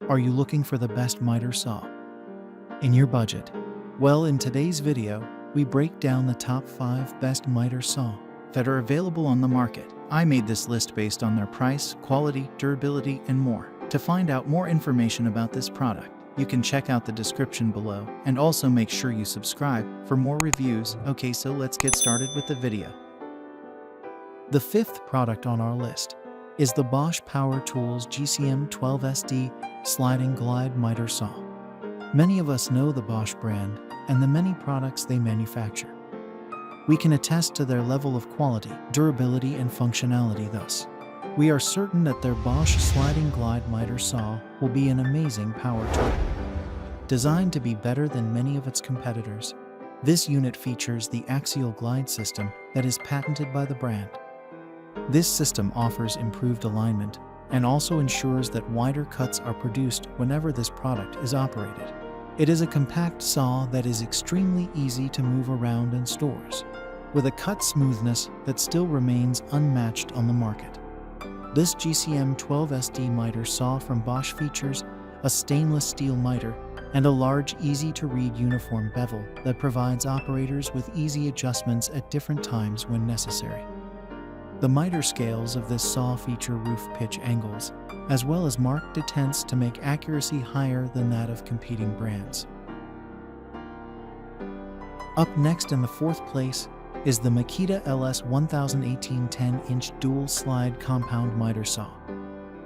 Are you looking for the best miter saw in your budget? Well, in today's video, we break down the top 5 best miter saw that are available on the market. I made this list based on their price, quality, durability, and more. To find out more information about this product, you can check out the description below, and also make sure you subscribe for more reviews. Okay, so let's get started with the video. The 5th product on our list is the Bosch Power Tools GCM12SD Sliding Glide Miter Saw. Many of us know the Bosch brand and the many products they manufacture. We can attest to their level of quality, durability, and functionality. Thus, we are certain that their Bosch Sliding Glide Miter Saw will be an amazing power tool. Designed to be better than many of its competitors, this unit features the axial glide system that is patented by the brand. This system offers improved alignment and also ensures that wider cuts are produced whenever this product is operated. It is a compact saw that is extremely easy to move around in stores, with a cut smoothness that still remains unmatched on the market. This GCM12SD miter saw from Bosch features a stainless steel miter and a large, easy-to-read uniform bevel that provides operators with easy adjustments at different times when necessary. The miter scales of this saw feature roof pitch angles, as well as marked detents to make accuracy higher than that of competing brands. Up next in the 4th place is the Makita LS1018 10-inch dual slide compound miter saw.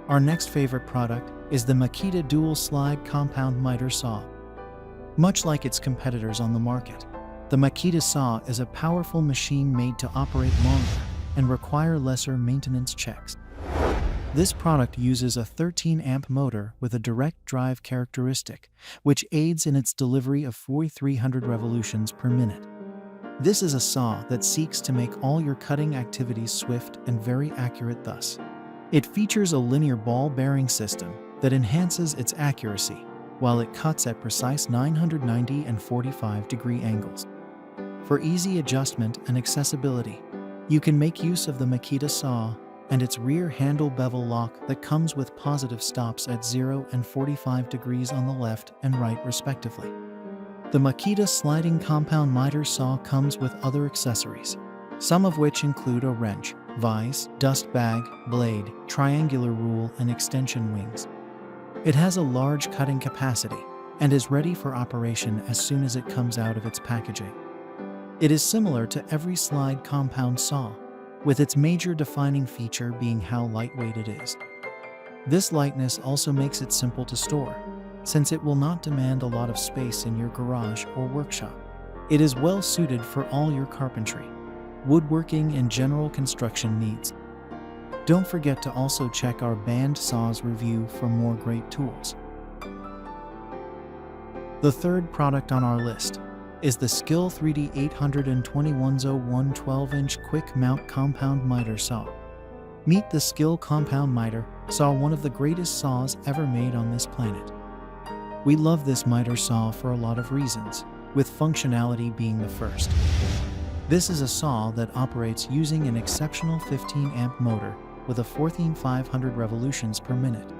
Our next favorite product is the Makita dual slide compound miter saw. Much like its competitors on the market, the Makita saw is a powerful machine made to operate longer and require lesser maintenance checks. This product uses a 13-amp motor with a direct drive characteristic, which aids in its delivery of 4,300 revolutions per minute. This is a saw that seeks to make all your cutting activities swift and very accurate. Thus, it features a linear ball bearing system that enhances its accuracy, while it cuts at precise 990 and 45-degree angles. For easy adjustment and accessibility, you can make use of the Makita saw and its rear handle bevel lock that comes with positive stops at 0 and 45 degrees on the left and right respectively. The Makita sliding compound miter saw comes with other accessories, some of which include a wrench, vise, dust bag, blade, triangular rule, and extension wings. It has a large cutting capacity and is ready for operation as soon as it comes out of its packaging. It is similar to every slide compound saw, with its major defining feature being how lightweight it is. This lightness also makes it simple to store, since it will not demand a lot of space in your garage or workshop. It is well suited for all your carpentry, woodworking, and general construction needs. Don't forget to also check our band saws review for more great tools. The 3rd product on our list is the Skil 3D 82101 12-inch quick mount compound miter saw. Meet the Skil compound miter saw, one of the greatest saws ever made on this planet. We love this miter saw for a lot of reasons, with functionality being the first. This is a saw that operates using an exceptional 15-amp motor with a 14,500 revolutions per minute.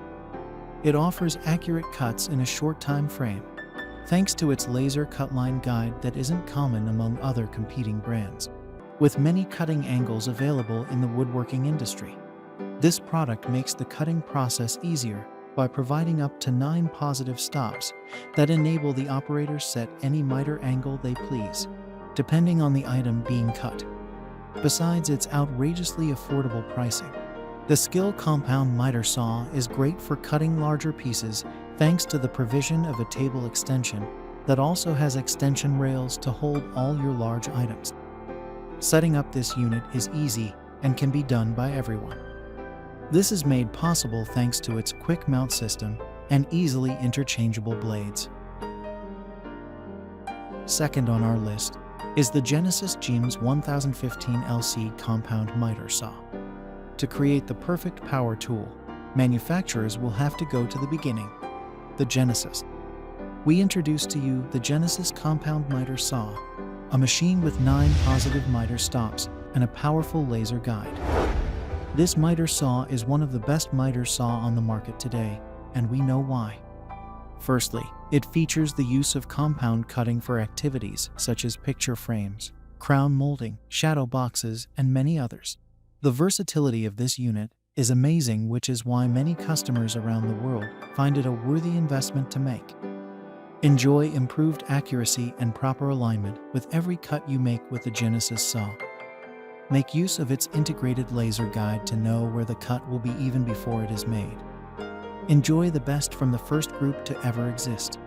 It offers accurate cuts in a short time frame, thanks to its laser cut line guide that isn't common among other competing brands. With many cutting angles available in the woodworking industry, this product makes the cutting process easier by providing up to 9 positive stops that enable the operator set any miter angle they please, depending on the item being cut. Besides its outrageously affordable pricing, the Skil compound miter saw is great for cutting larger pieces thanks to the provision of a table extension that also has extension rails to hold all your large items. Setting up this unit is easy and can be done by everyone. This is made possible thanks to its quick mount system and easily interchangeable blades. 2nd on our list is the Genesis GCM12SD 1015 LC compound miter saw. To create the perfect power tool, manufacturers will have to go to the beginning, the Genesis. We introduce to you the Genesis compound miter saw, a machine with 9 positive miter stops and a powerful laser guide. This miter saw is one of the best miter saw on the market today and we know why. Firstly, it features the use of compound cutting for activities such as picture frames, crown molding, shadow boxes, and many others. The versatility of this unit is amazing, which is why many customers around the world find it a worthy investment to make. Enjoy improved accuracy and proper alignment with every cut you make with the Genesis saw. Make use of its integrated laser guide to know where the cut will be even before it is made. Enjoy the best from the first group to ever exist.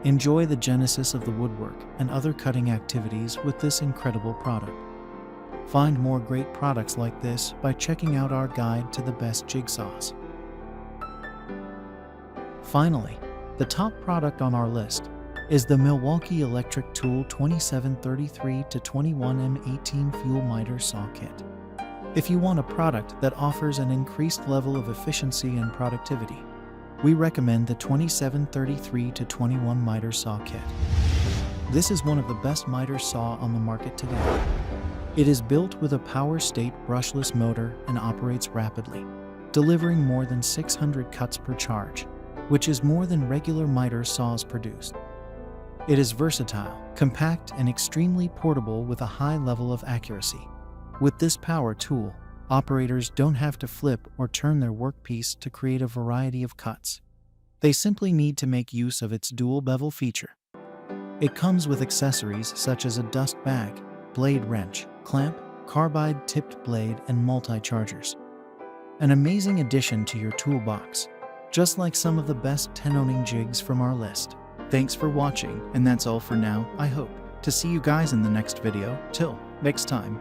Enjoy the genesis of the woodwork and other cutting activities with this incredible product. Find more great products like this by checking out our guide to the best jigsaws. Finally, the top product on our list is the Milwaukee Electric Tool 2733-21M18 Fuel Miter Saw Kit. If you want a product that offers an increased level of efficiency and productivity, we recommend the 2733-21 Miter Saw Kit. This is one of the best miter saw on the market today. It is built with a power state brushless motor and operates rapidly, delivering more than 600 cuts per charge, which is more than regular miter saws produced. It is versatile, compact, and extremely portable with a high level of accuracy. With this power tool, operators don't have to flip or turn their workpiece to create a variety of cuts. They simply need to make use of its dual bevel feature. It comes with accessories such as a dust bag, blade wrench, clamp, carbide-tipped blade, and multi-chargers. An amazing addition to your toolbox, just like some of the best 10-owning jigs from our list. Thanks for watching, and that's all for now. I hope to see you guys in the next video. Till next time.